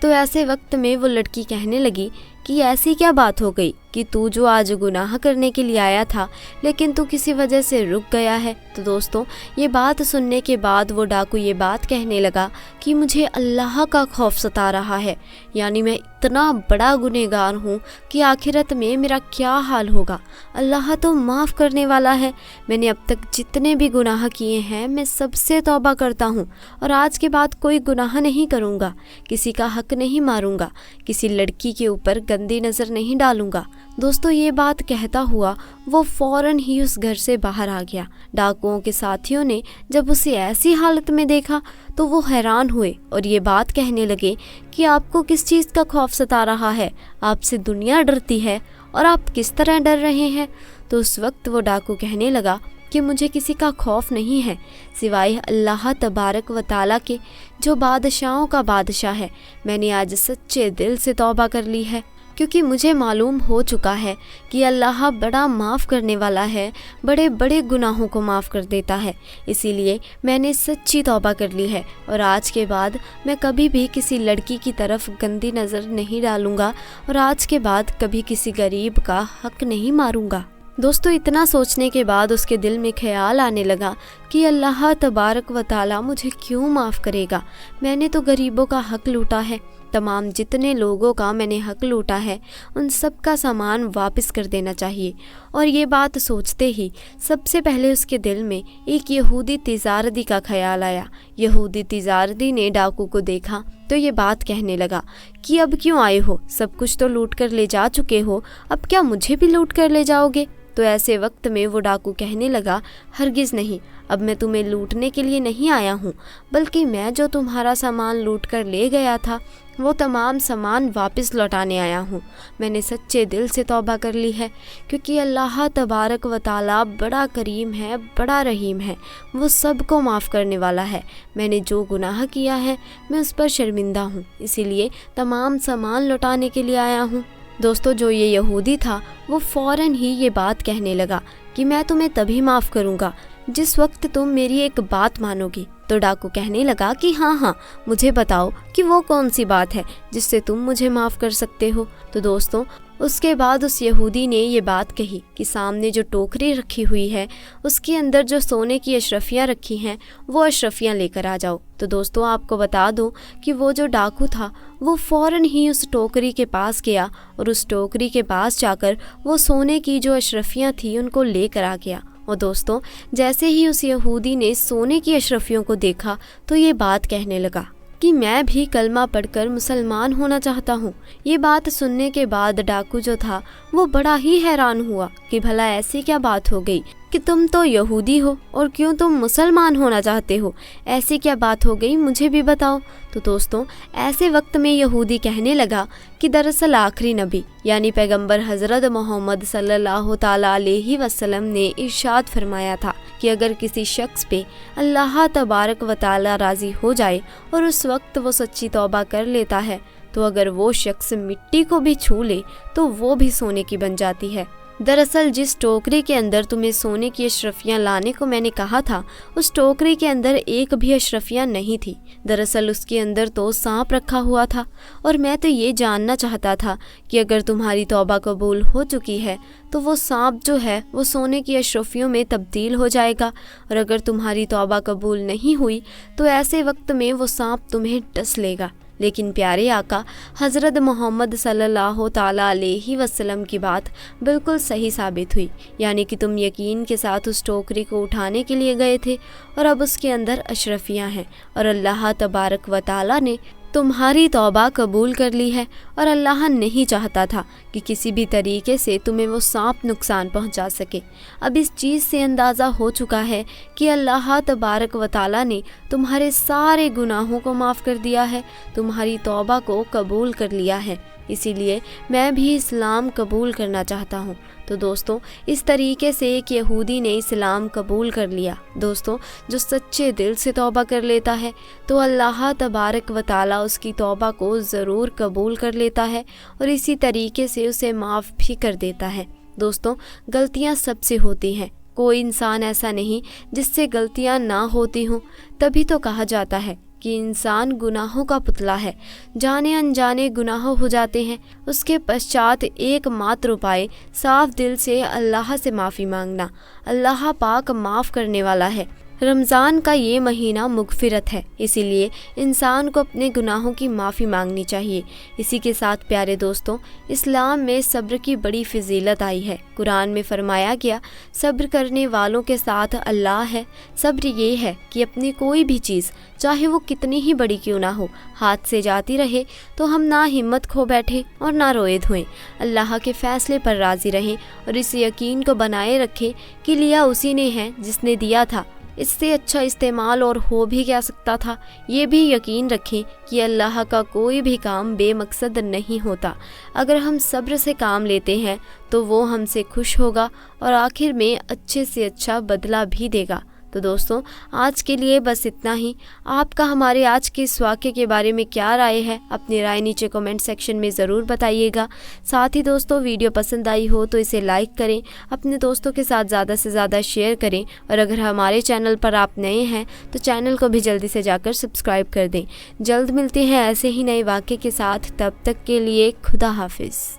تو ایسے وقت میں وہ لڑکی کہنے لگی کہ ایسی کیا بات ہو گئی کہ تو جو آج گناہ کرنے کے لیے آیا تھا لیکن تو کسی وجہ سے رک گیا ہے۔ تو دوستوں یہ بات سننے کے بعد وہ ڈاکو یہ بات کہنے لگا کہ مجھے اللہ کا خوف ستا رہا ہے، یعنی میں اتنا بڑا گنہگار ہوں کہ آخرت میں میرا کیا حال ہوگا۔ اللہ تو معاف کرنے والا ہے، میں نے اب تک جتنے بھی گناہ کیے ہیں میں سب سے توبہ کرتا ہوں اور آج کے بعد کوئی گناہ نہیں کروں گا، کسی کا حق نہیں ماروں گا، کسی لڑکی کے اوپر گندی نظر نہیں ڈالوں گا۔ دوستو یہ بات کہتا ہوا وہ فوراً ہی اس گھر سے باہر آ گیا۔ ڈاکوؤں کے ساتھیوں نے جب اسے ایسی حالت میں دیکھا تو وہ حیران ہوئے اور یہ بات کہنے لگے کہ آپ کو کس چیز کا خوف ستا رہا ہے؟ آپ سے دنیا ڈرتی ہے اور آپ کس طرح ڈر رہے ہیں؟ تو اس وقت وہ ڈاکو کہنے لگا کہ مجھے کسی کا خوف نہیں ہے سوائے اللہ تبارک و تعالیٰ کے جو بادشاہوں کا بادشاہ ہے۔ میں نے آج سچے دل سے توبہ کر لی ہے کیونکہ مجھے معلوم ہو چکا ہے کہ اللہ بڑا معاف کرنے والا ہے، بڑے بڑے گناہوں کو معاف کر دیتا ہے، اسی لیے میں نے سچی توبہ کر لی ہے اور آج کے بعد میں کبھی بھی کسی لڑکی کی طرف گندی نظر نہیں ڈالوں گا اور آج کے بعد کبھی کسی غریب کا حق نہیں ماروں گا۔ دوستو اتنا سوچنے کے بعد اس کے دل میں خیال آنے لگا کہ اللہ تبارک و تعالیٰ مجھے کیوں معاف کرے گا؟ میں نے تو غریبوں کا حق لوٹا ہے، تمام جتنے لوگوں کا میں نے حق لوٹا ہے ان سب کا سامان واپس کر دینا چاہیے۔ اور یہ بات سوچتے ہی سب سے پہلے اس کے دل میں ایک یہودی تجاردی کا خیال آیا۔ یہودی تجاردی نے ڈاکو کو دیکھا تو یہ بات کہنے لگا کہ اب کیوں آئے ہو؟ سب کچھ تو لوٹ کر لے جا چکے ہو، اب کیا مجھے بھی لوٹ کر لے جاؤ گے؟ تو ایسے وقت میں وہ ڈاکو کہنے لگا ہرگز نہیں، اب میں تمہیں لوٹنے کے لیے نہیں آیا ہوں، بلکہ میں جو تمہارا سامان لوٹ کر لے گیا تھا وہ تمام سامان واپس لوٹانے آیا ہوں۔ میں نے سچے دل سے توبہ کر لی ہے کیونکہ اللہ تبارک و تعالیٰ بڑا کریم ہے، بڑا رحیم ہے، وہ سب کو معاف کرنے والا ہے۔ میں نے جو گناہ کیا ہے میں اس پر شرمندہ ہوں، اسی لیے تمام سامان لوٹانے کے لیے آیا ہوں۔ دوستو جو یہ یہودی تھا وہ فوراً ہی یہ بات کہنے لگا کہ میں تمہیں تبھی معاف کروں گا جس وقت تم میری ایک بات مانو گی۔ تو ڈاکو کہنے لگا کہ ہاں مجھے بتاؤ کہ وہ کون سی بات ہے جس سے تم مجھے معاف کر سکتے ہو۔ تو دوستوں اس کے بعد اس یہودی نے یہ بات کہی کہ سامنے جو ٹوکری رکھی ہوئی ہے اس کے اندر جو سونے کی اشرفیاں رکھی ہیں وہ اشرفیاں لے کر آ جاؤ۔ تو دوستوں آپ کو بتا دوں کہ وہ جو ڈاکو تھا وہ فوراً ہی اس ٹوکری کے پاس گیا اور اس ٹوکری کے پاس جا کر وہ سونے کی جو اشرفیاں تھیں ان کو لے کر آ گیا۔ اور دوستوں جیسے ہی اس یہودی نے سونے کی اشرفیوں کو دیکھا تو یہ بات کہنے لگا کہ میں بھی کلمہ پڑھ کر مسلمان ہونا چاہتا ہوں۔ یہ بات سننے کے بعد ڈاکو جو تھا وہ بڑا ہی حیران ہوا کہ بھلا ایسی کیا بات ہو گئی کہ تم تو یہودی ہو اور کیوں تم مسلمان ہونا چاہتے ہو؟ ایسی کیا بات ہو گئی مجھے بھی بتاؤ۔ تو دوستوں ایسے وقت میں یہودی کہنے لگا کہ دراصل آخری نبی یعنی پیغمبر حضرت محمد صلی اللہ تعالیٰ علیہ وسلم نے ارشاد فرمایا تھا کہ اگر کسی شخص پہ اللہ تبارک و تعالیٰ راضی ہو جائے اور اس وقت وہ سچی توبہ کر لیتا ہے تو اگر وہ شخص مٹی کو بھی چھو لے تو وہ بھی سونے کی بن جاتی ہے۔ دراصل جس ٹوکری کے اندر تمہیں سونے کی اشرفیاں لانے کو میں نے کہا تھا اس ٹوکری کے اندر ایک بھی اشرفیاں نہیں تھی، دراصل اس کے اندر تو سانپ رکھا ہوا تھا، اور میں تو یہ جاننا چاہتا تھا کہ اگر تمہاری توبہ قبول ہو چکی ہے تو وہ سانپ جو ہے وہ سونے کی اشرفیوں میں تبدیل ہو جائے گا، اور اگر تمہاری توبہ قبول نہیں ہوئی تو ایسے وقت میں وہ سانپ تمہیں ڈس لے گا۔ لیکن پیارے آقا حضرت محمد صلی اللہ تعالیٰ علیہ وسلم کی بات بالکل صحیح ثابت ہوئی، یعنی کہ تم یقین کے ساتھ اس ٹوکری کو اٹھانے کے لیے گئے تھے اور اب اس کے اندر اشرفیاں ہیں، اور اللہ تبارک و تعالیٰ نے تمہاری توبہ قبول کر لی ہے، اور اللہ نہیں چاہتا تھا کہ کسی بھی طریقے سے تمہیں وہ سانپ نقصان پہنچا سکے۔ اب اس چیز سے اندازہ ہو چکا ہے کہ اللہ تبارک و تعالیٰ نے تمہارے سارے گناہوں کو معاف کر دیا ہے، تمہاری توبہ کو قبول کر لیا ہے، اسی لیے میں بھی اسلام قبول کرنا چاہتا ہوں۔ تو دوستوں اس طریقے سے ایک یہودی نے اسلام قبول کر لیا۔ دوستوں جو سچے دل سے توبہ کر لیتا ہے تو اللہ تبارک و تعالیٰ اس کی توبہ کو ضرور قبول کر لیتا ہے اور اسی طریقے سے اسے معاف بھی کر دیتا ہے۔ دوستوں غلطیاں سب سے ہوتی ہیں، کوئی انسان ایسا نہیں جس سے غلطیاں نہ ہوتی ہوں، تبھی تو کہا جاتا ہے کہ انسان گناہوں کا پتلا ہے، جانے انجانے گناہ ہو جاتے ہیں۔ اس کے پشچات ایک ماتر اپائے صاف دل سے اللہ سے معافی مانگنا۔ اللہ پاک معاف کرنے والا ہے۔ رمضان کا یہ مہینہ مغفرت ہے، اسی لیے انسان کو اپنے گناہوں کی معافی مانگنی چاہیے۔ اسی کے ساتھ پیارے دوستوں، اسلام میں صبر کی بڑی فضیلت آئی ہے۔ قرآن میں فرمایا گیا، صبر کرنے والوں کے ساتھ اللہ ہے۔ صبر یہ ہے کہ اپنی کوئی بھی چیز، چاہے وہ کتنی ہی بڑی کیوں نہ ہو، ہاتھ سے جاتی رہے تو ہم نہ ہمت کھو بیٹھیں اور نہ روئے دھوئیں، اللہ کے فیصلے پر راضی رہیں اور اس یقین کو بنائے رکھیں کہ لیا اسی نے ہے جس نے دیا تھا، اس سے اچھا استعمال اور ہو بھی کیا سکتا تھا۔ یہ بھی یقین رکھیں کہ اللہ کا کوئی بھی کام بے مقصد نہیں ہوتا۔ اگر ہم صبر سے کام لیتے ہیں تو وہ ہم سے خوش ہوگا اور آخر میں اچھے سے اچھا بدلہ بھی دے گا۔ تو دوستوں، آج کے لیے بس اتنا ہی۔ آپ کا ہمارے آج کے اس واقعے کے بارے میں کیا رائے ہے؟ اپنی رائے نیچے کمنٹ سیکشن میں ضرور بتائیے گا۔ ساتھ ہی دوستوں، ویڈیو پسند آئی ہو تو اسے لائک کریں، اپنے دوستوں کے ساتھ زیادہ سے زیادہ شیئر کریں، اور اگر ہمارے چینل پر آپ نئے ہیں تو چینل کو بھی جلدی سے جا کر سبسکرائب کر دیں۔ جلد ملتے ہیں ایسے ہی نئے واقعے کے ساتھ، تب تک کے لیے خدا حافظ۔